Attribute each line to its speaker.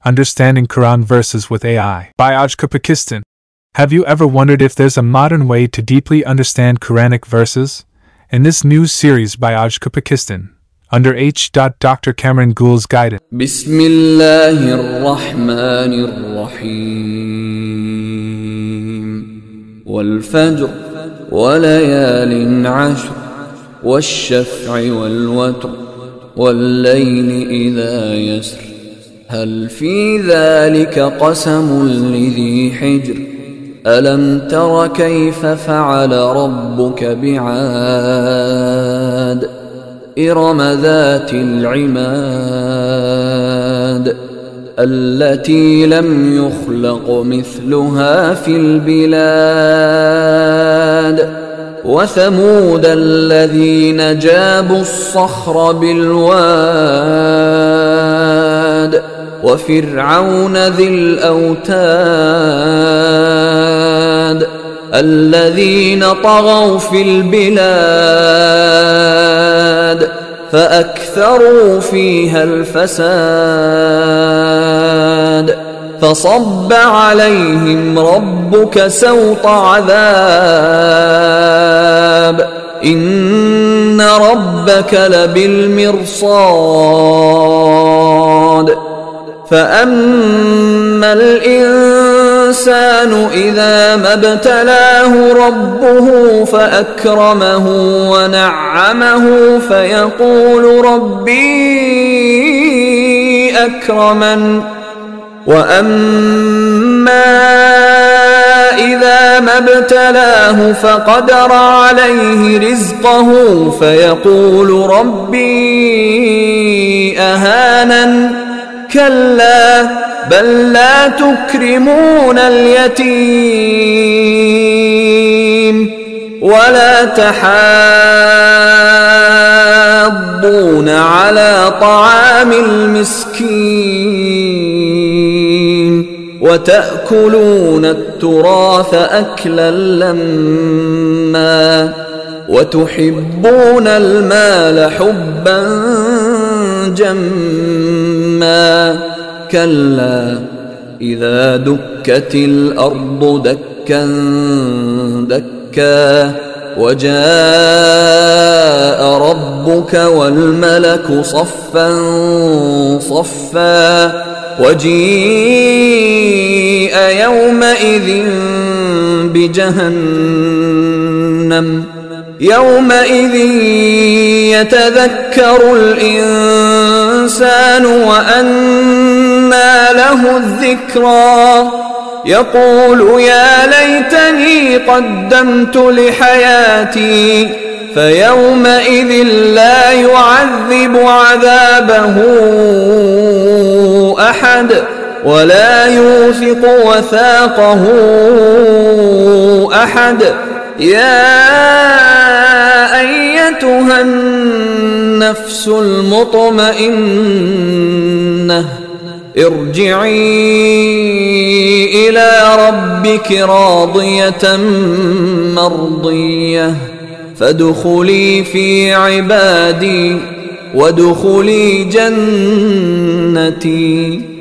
Speaker 1: Understanding Quran Verses with AI by Ajka Pakistan. Have you ever wondered if there's a modern way to deeply understand Quranic verses? In this new series by Ajka Pakistan, under H. Dr. Cameron Gould's guidance.
Speaker 2: Bismillahirrahmanirrahim. Wal-fajr wa-layalin ashr wash-shaf'i wal-watr wal-layli idha yasr هل في ذلك قسم لذي حجر ألم تر كيف فعل ربك بعاد إرم ذات العماد التي لم يخلق مثلها في البلاد وثمود الذين جابوا الصخر بالواد وفرعون ذي الأوتاد الذين طغوا في البلاد فأكثروا فيها الفساد فصب عليهم ربك سوط عذاب إن ربك لبالمرصاد فأما الإنسان إذا ما ابتلاه ربه فأكرمه ونعمه فيقول ربي أكرمن وأما إذا ما ابتلاه فقدر عليه رزقه فيقول ربي أهانن كلا بل لا تكرمون اليتيم ولا تحاضون على طعام المسكين وتأكلون التراث أكلا لما وتحبون المال حبا جما كلا إذا دكت الأرض دكا دكا وجاء ربك والملك صفا صفا وجيء يومئذ بجهنم يومئذ يتذكر الإنسان وأنى له الذكرى يقول يا ليتني قدمت لحياتي فيومئذ لا يعذب عذابه أحد ولا يوثق وثاقه أحد يا أيتها النفس المطمئنة ارجعي إلى ربك راضية مرضية فادخلي في عبادي وادخلي جنتي.